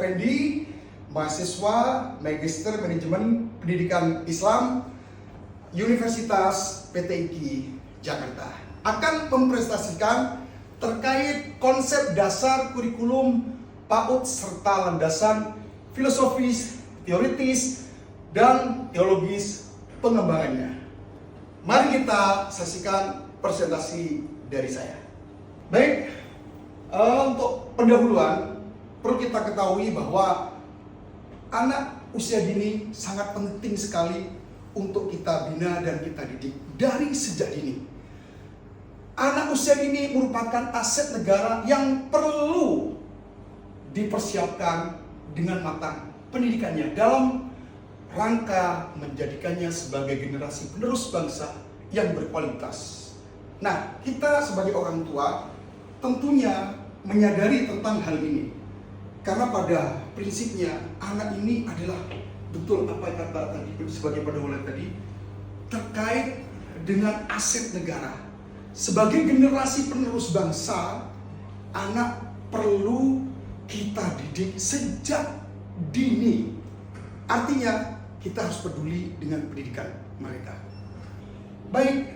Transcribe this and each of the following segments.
Effendi, mahasiswa Magister Manajemen Pendidikan Islam Universitas PTIQ Jakarta, akan mempresentasikan terkait konsep dasar kurikulum PAUD serta landasan filosofis, teoritis, dan teologis pengembangannya. Mari kita saksikan presentasi dari saya. Baik, untuk pendahuluan perlu kita ketahui bahwa anak usia dini sangat penting sekali untuk kita bina dan kita didik dari sejak dini. Anak usia dini merupakan aset negara yang perlu dipersiapkan dengan matang pendidikannya dalam rangka menjadikannya sebagai generasi penerus bangsa yang berkualitas. Nah, kita sebagai orang tua tentunya menyadari tentang hal ini. Karena pada prinsipnya anak ini adalah betul apa yang kata tadi sebagai pendahuluan tadi terkait dengan aset negara. Sebagai generasi penerus bangsa, anak perlu kita didik sejak dini. Artinya kita harus peduli dengan pendidikan mereka. Baik,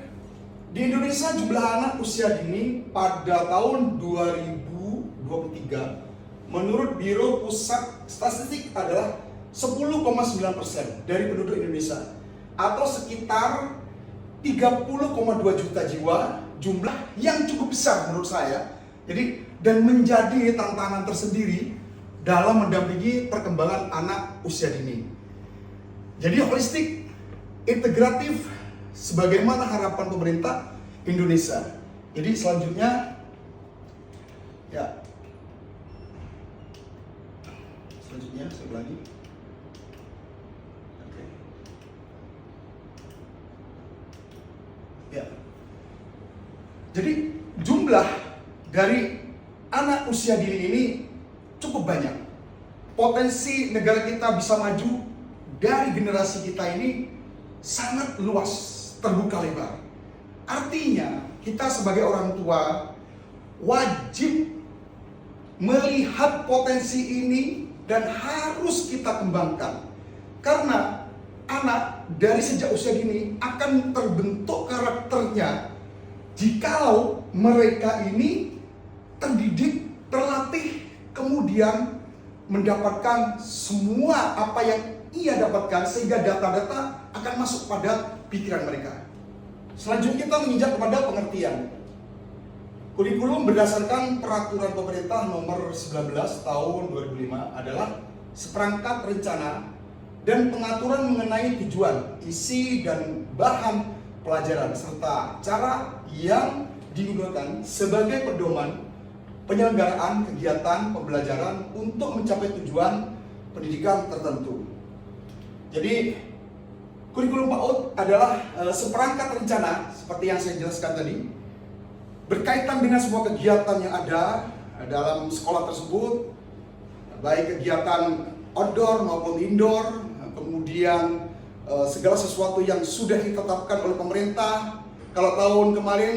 di Indonesia jumlah anak usia dini pada tahun 2023 menurut Biro Pusat Statistik adalah 10,9% dari penduduk Indonesia atau sekitar 30,2 juta jiwa, jumlah yang cukup besar menurut saya. Jadi dan menjadi tantangan tersendiri dalam mendampingi perkembangan anak usia dini. Jadi holistik, integratif, sebagaimana harapan pemerintah Indonesia. Jadi selanjutnya, ya, sebelah lagi. Oke. Ya. Jadi jumlah dari anak usia dini ini cukup banyak. Potensi negara kita bisa maju dari generasi kita ini sangat luas, terbuka lebar. Artinya kita sebagai orang tua wajib melihat potensi ini dan harus kita kembangkan. Karena anak dari sejak usia dini akan terbentuk karakternya jikalau mereka ini terdidik, terlatih, kemudian mendapatkan semua apa yang ia dapatkan sehingga data-data akan masuk pada pikiran mereka. Selanjutnya kita menginjak kepada pengertian. Kurikulum berdasarkan peraturan pemerintah nomor 19 tahun 2005 adalah seperangkat rencana dan pengaturan mengenai tujuan, isi dan bahan pelajaran serta cara yang digunakan sebagai pedoman penyelenggaraan kegiatan pembelajaran untuk mencapai tujuan pendidikan tertentu. Jadi kurikulum PAUD adalah seperangkat rencana seperti yang saya jelaskan tadi, berkaitan dengan semua kegiatan yang ada dalam sekolah tersebut, baik kegiatan outdoor maupun indoor, kemudian segala sesuatu yang sudah ditetapkan oleh pemerintah. Kalau tahun kemarin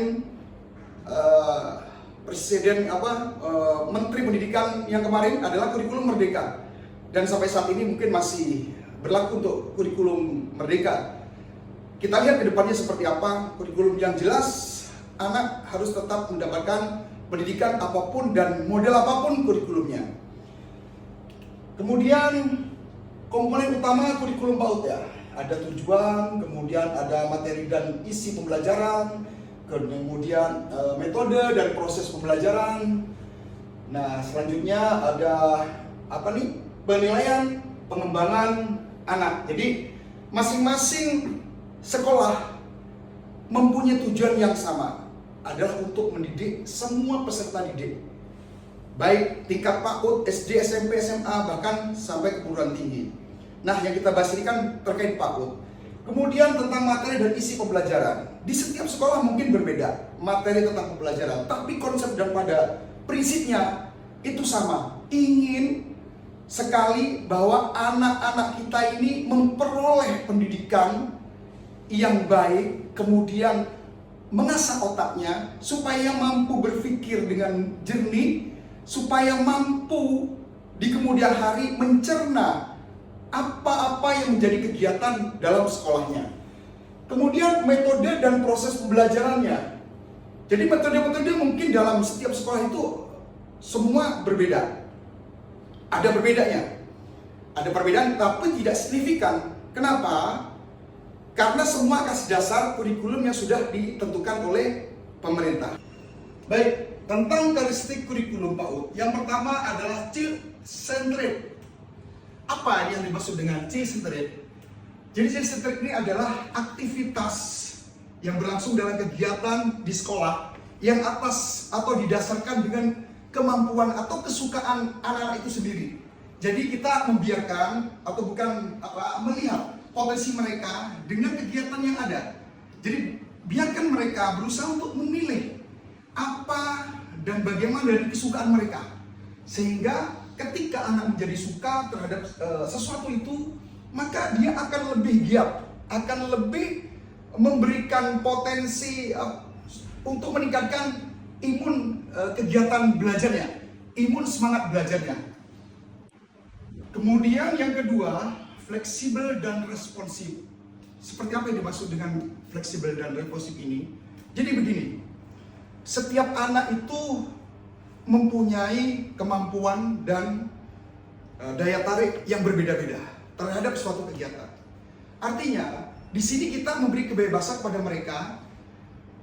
Menteri Pendidikan yang kemarin adalah kurikulum Merdeka, dan sampai saat ini mungkin masih berlaku untuk kurikulum Merdeka. Kita lihat ke depannya seperti apa. Kurikulum yang jelas, anak harus tetap mendapatkan pendidikan apapun dan model apapun kurikulumnya. Kemudian komponen utama kurikulum PAUD ya, ada tujuan, kemudian ada materi dan isi pembelajaran, kemudian metode dan proses pembelajaran. Nah, selanjutnya ada penilaian pengembangan anak. Jadi masing-masing sekolah mempunyai tujuan yang sama, adalah untuk mendidik semua peserta didik, baik tingkat PAUD, SD, SMP, SMA, bahkan sampai ke perguruan tinggi. Nah, yang kita bahas ini kan terkait PAUD. Kemudian tentang materi dan isi pembelajaran. Di setiap sekolah mungkin berbeda materi tentang pembelajaran, tapi konsep dan pada prinsipnya itu sama. Ingin sekali bahwa anak-anak kita ini memperoleh pendidikan yang baik, kemudian mengasah otaknya supaya mampu berpikir dengan jernih, supaya mampu di kemudian hari mencerna apa-apa yang menjadi kegiatan dalam sekolahnya. Kemudian metode dan proses pembelajarannya. Jadi metode-metode mungkin dalam setiap sekolah itu semua berbeda. Ada berbedanya. Ada perbedaan tapi tidak signifikan. Kenapa? Karena semua atas dasar kurikulum yang sudah ditentukan oleh pemerintah. Baik, tentang karakteristik kurikulum PAUD. Yang pertama adalah child-centered. Apa yang dimaksud dengan child-centered? Jadi child-centered ini adalah aktivitas yang berlangsung dalam kegiatan di sekolah yang atas atau didasarkan dengan kemampuan atau kesukaan anak-anak itu sendiri. Jadi kita membiarkan atau bukan melihat potensi mereka dengan kegiatan yang ada. Jadi biarkan mereka berusaha untuk memilih apa dan bagaimana dari kesukaan mereka, sehingga ketika anak menjadi suka terhadap sesuatu itu, maka dia akan lebih giat, akan lebih memberikan potensi untuk meningkatkan imun kegiatan belajarnya, imun semangat belajarnya. Kemudian yang kedua, fleksibel dan responsif. Seperti apa yang dimaksud dengan fleksibel dan responsif ini? Jadi begini, setiap anak itu mempunyai kemampuan dan daya tarik yang berbeda-beda terhadap suatu kegiatan. Artinya, di sini kita memberi kebebasan pada mereka,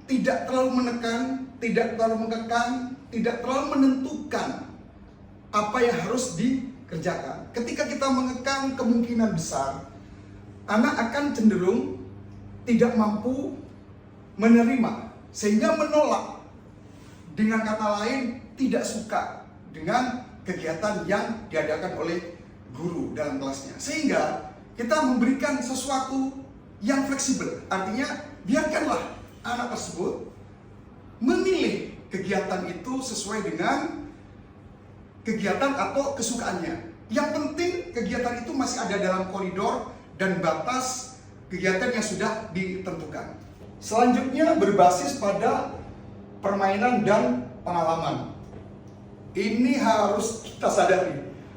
tidak terlalu menekan, tidak terlalu mengekang, tidak terlalu menentukan apa yang harus dikerjakan. Ketika kita mengekang, kemungkinan besar anak akan cenderung tidak mampu menerima, sehingga menolak. Dengan kata lain, tidak suka dengan kegiatan yang diadakan oleh guru dalam kelasnya. Sehingga kita memberikan sesuatu yang fleksibel. Artinya, biarkanlah anak tersebut memilih kegiatan itu sesuai dengan kegiatan atau kesukaannya. Yang penting kegiatan itu masih ada dalam koridor dan batas kegiatan yang sudah ditentukan. Selanjutnya berbasis pada permainan dan pengalaman. Ini harus kita sadari.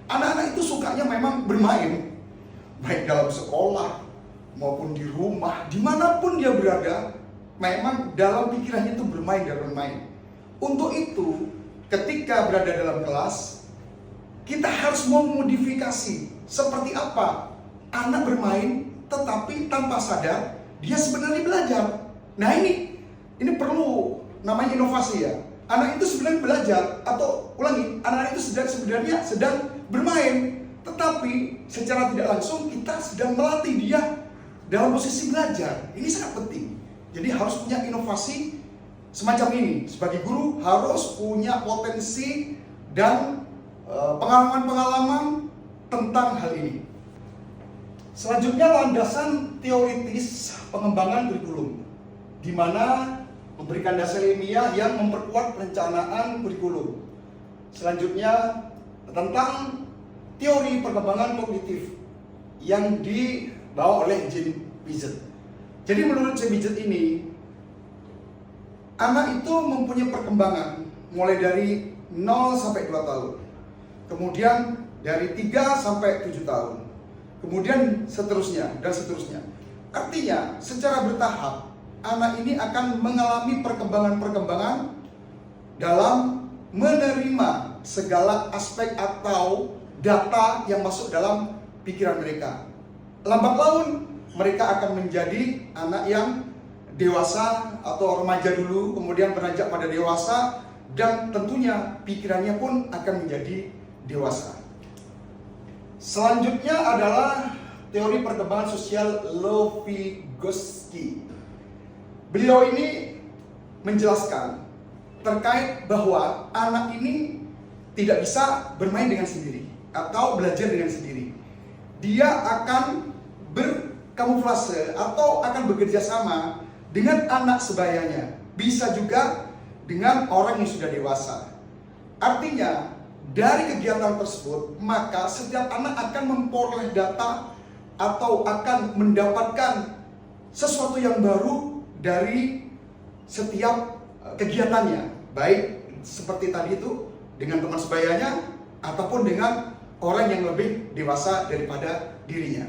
Anak-anak itu sukanya memang bermain, baik dalam sekolah maupun di rumah, dimanapun dia berada, memang dalam pikirannya itu bermain dan bermain. Untuk itu, ketika berada dalam kelas, kita harus memodifikasi seperti apa anak bermain, tetapi tanpa sadar dia sebenarnya belajar. Nah ini perlu namanya inovasi ya. Anak itu sebenarnya belajar, atau ulangi, anak itu sebenarnya sedang bermain, tetapi secara tidak langsung kita sedang melatih dia dalam posisi belajar. Ini sangat penting. Jadi harus punya inovasi semacam ini. Sebagai guru harus punya potensi dan pengalaman-pengalaman tentang hal ini. Selanjutnya landasan teoritis pengembangan kurikulum, di mana memberikan dasar ilmiah yang memperkuat perencanaan kurikulum. Selanjutnya tentang teori perkembangan kognitif yang dibawa oleh James Piaget. Jadi menurut James Piaget ini, anak itu mempunyai perkembangan mulai dari 0 sampai 2 tahun. Kemudian dari 3 sampai 7 tahun. Kemudian seterusnya dan seterusnya. Artinya secara bertahap anak ini akan mengalami perkembangan-perkembangan dalam menerima segala aspek atau data yang masuk dalam pikiran mereka. Lambat laun mereka akan menjadi anak yang dewasa atau remaja dulu, kemudian beranjak pada dewasa, dan tentunya pikirannya pun akan menjadi dewasa. Selanjutnya adalah teori perkembangan sosial Lev Vygotsky. Beliau ini menjelaskan terkait bahwa anak ini tidak bisa bermain dengan sendiri atau belajar dengan sendiri. Dia akan berkamuflase atau akan bekerja sama dengan anak sebayanya. Bisa juga dengan orang yang sudah dewasa. Artinya, dari kegiatan tersebut, maka setiap anak akan memperoleh data atau akan mendapatkan sesuatu yang baru dari setiap kegiatannya, baik seperti tadi itu dengan teman sebayanya ataupun dengan orang yang lebih dewasa daripada dirinya.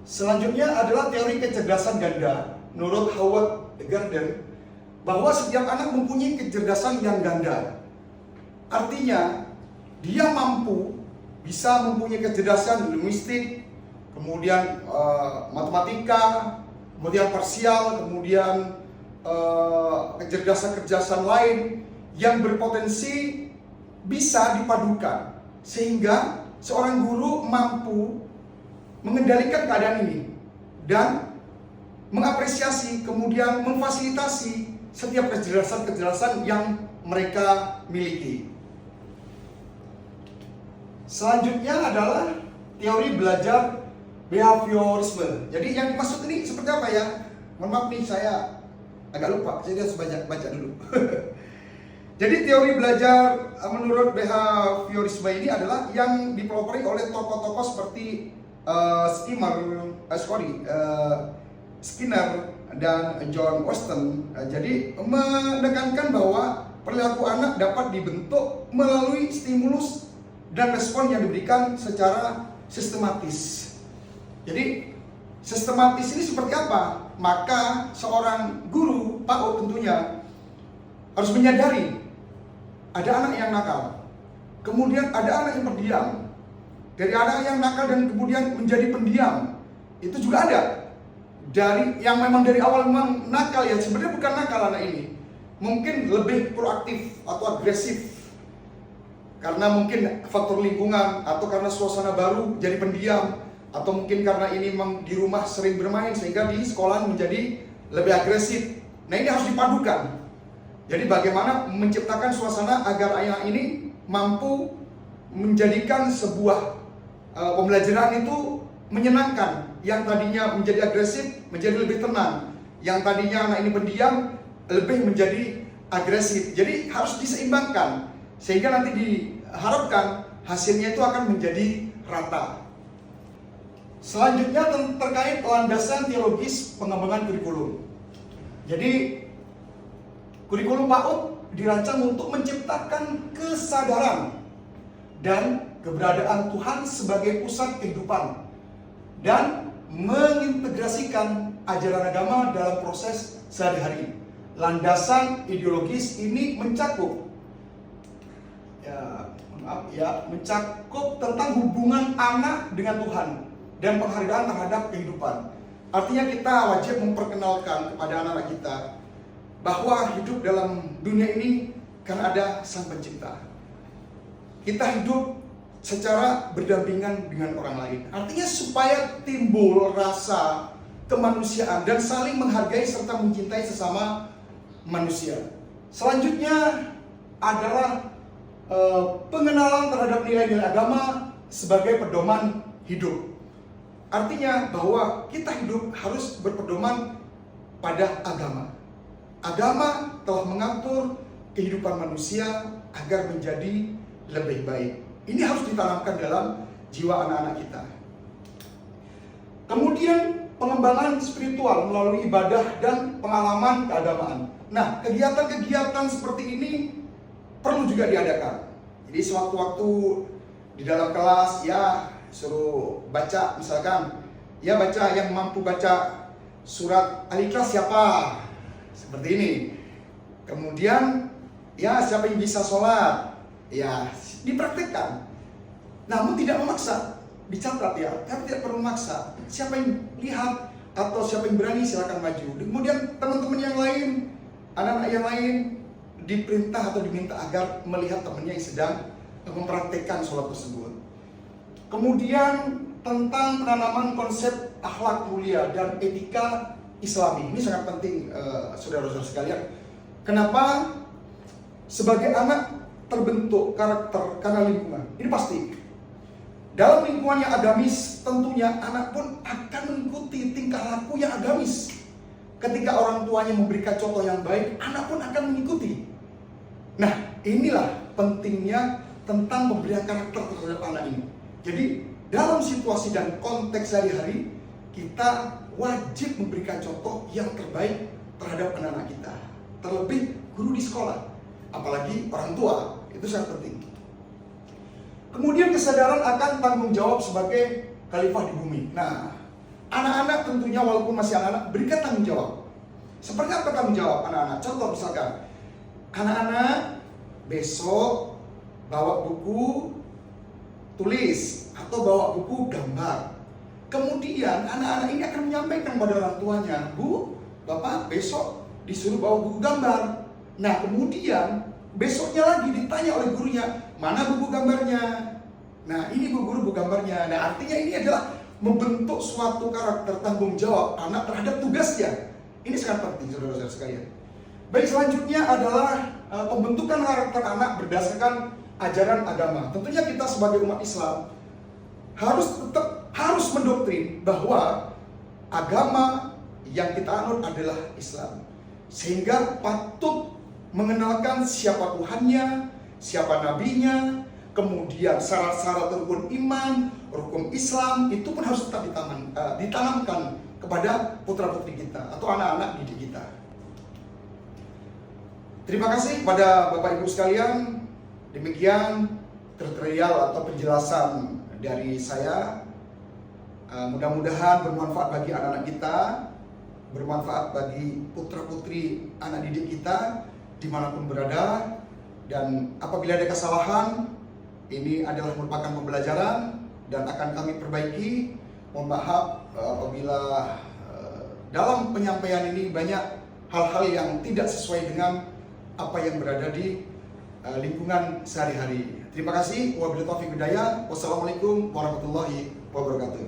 Selanjutnya adalah teori kecerdasan ganda. Menurut Howard Gardner, bahwa setiap anak mempunyai kecerdasan yang ganda. Artinya, dia bisa mempunyai kecerdasan linguistik, kemudian matematika, kemudian parsial, kemudian kecerdasan-kecerdasan lain yang berpotensi bisa dipadukan, sehingga seorang guru mampu mengendalikan keadaan ini dan mengapresiasi, kemudian memfasilitasi setiap kecerdasan-kecerdasan yang mereka miliki. Selanjutnya adalah teori belajar behaviorisme. Jadi yang dimaksud ini seperti apa ya? Mohon maaf nih, saya agak lupa, saya harus baca dulu. Jadi teori belajar menurut behaviorisme ini adalah yang dipelopori oleh tokoh-tokoh seperti Skinner dan John Weston. Jadi menekankan bahwa perilaku anak dapat dibentuk melalui stimulus dan respon yang diberikan secara sistematis. Jadi sistematis ini seperti apa? Maka seorang guru PAUD tentunya harus menyadari ada anak yang nakal, kemudian ada anak yang pendiam. Dari anak yang nakal dan kemudian menjadi pendiam, itu juga ada. Dari yang memang dari awal memang nakal, ya sebenarnya bukan nakal anak ini, mungkin lebih proaktif atau agresif karena mungkin faktor lingkungan atau karena suasana baru jadi pendiam, atau mungkin karena ini memang di rumah sering bermain sehingga di sekolah menjadi lebih agresif. Nah, ini harus dipadukan. Jadi bagaimana menciptakan suasana agar anak ini mampu menjadikan sebuah pembelajaran itu menyenangkan. Yang tadinya menjadi agresif menjadi lebih tenang. Yang tadinya anak ini pendiam lebih menjadi agresif. Jadi harus diseimbangkan sehingga nanti diharapkan hasilnya itu akan menjadi rata. Selanjutnya terkait landasan teologis pengembangan kurikulum. Jadi kurikulum PAUD dirancang untuk menciptakan kesadaran dan keberadaan Tuhan sebagai pusat kehidupan dan mengintegrasikan ajaran agama dalam proses sehari-hari. Landasan ideologis ini mencakup mencakup tentang hubungan anak dengan Tuhan dan penghargaan terhadap kehidupan. Artinya kita wajib memperkenalkan kepada anak-anak kita bahwa hidup dalam dunia ini kan ada Sang Pencipta. Kita hidup secara berdampingan dengan orang lain. Artinya supaya timbul rasa kemanusiaan dan saling menghargai serta mencintai sesama manusia. Selanjutnya adalah pengenalan terhadap nilai-nilai agama sebagai pedoman hidup. Artinya bahwa kita hidup harus berpedoman pada agama. Agama telah mengatur kehidupan manusia agar menjadi lebih baik. Ini harus ditanamkan dalam jiwa anak-anak kita. Kemudian pengembangan spiritual melalui ibadah dan pengalaman keagamaan. Nah, kegiatan-kegiatan seperti ini perlu juga diadakan. Jadi sewaktu-waktu di dalam kelas, ya suruh baca, misalkan ya baca, yang mampu baca surat Al-Ikhlas siapa, seperti ini. Kemudian ya siapa yang bisa sholat, ya dipraktikkan. Namun tidak memaksa, dicatat ya, tapi tidak perlu memaksa. Siapa yang lihat atau siapa yang berani silakan maju. Kemudian teman-teman yang lain, anak-anak yang lain diperintah atau diminta agar melihat temannya yang sedang mempraktikkan sholat tersebut. Kemudian tentang penanaman konsep akhlak mulia dan etika Islami. Ini sangat penting, saudara-saudara sekalian. Kenapa? Sebagai anak terbentuk karakter karena lingkungan. Ini pasti. Dalam lingkungan yang agamis, tentunya anak pun akan mengikuti tingkah laku yang agamis. Ketika orang tuanya memberikan contoh yang baik, anak pun akan mengikuti. Nah, inilah pentingnya tentang pemberian karakter terhadap anak ini. Jadi, dalam situasi dan konteks sehari-hari, kita wajib memberikan contoh yang terbaik terhadap anak-anak kita. Terlebih guru di sekolah, apalagi orang tua. Itu sangat penting. Kemudian kesadaran akan tanggung jawab sebagai khalifah di bumi. Nah, anak-anak tentunya walaupun masih anak-anak, berikan tanggung jawab. Seperti apa tanggung jawab anak-anak? Contoh misalkan, anak-anak besok bawa buku tulis atau bawa buku gambar. Kemudian anak-anak ini akan menyampaikan pada orang tuanya, Bu, Bapak besok disuruh bawa buku gambar. Nah kemudian besoknya lagi ditanya oleh gurunya, mana buku gambarnya? Nah ini bu guru buku gambarnya. Nah artinya ini adalah membentuk suatu karakter tanggung jawab anak terhadap tugasnya. Ini sangat penting saudara-saudara sekalian. Baik, selanjutnya adalah pembentukan karakter anak berdasarkan ajaran agama. Tentunya kita sebagai umat Islam harus mendoktrin bahwa agama yang kita anut adalah Islam, sehingga patut mengenalkan siapa Tuhannya, siapa nabinya, kemudian syarat-syarat rukun iman, rukun Islam itu pun harus tetap ditanamkan kepada putra-putri kita atau anak-anak didik kita. Terima kasih kepada Bapak Ibu sekalian. Demikian tutorial atau penjelasan dari saya. Mudah-mudahan bermanfaat bagi anak-anak kita, bermanfaat bagi putra-putri anak didik kita dimanapun berada. Dan apabila ada kesalahan, ini adalah merupakan pembelajaran dan akan kami perbaiki. Mohon maaf apabila dalam penyampaian ini banyak hal-hal yang tidak sesuai dengan apa yang berada di lingkungan sehari-hari. Terima kasih. Wabillahi taufiq hidayah. Wassalamualaikum warahmatullahi wabarakatuh.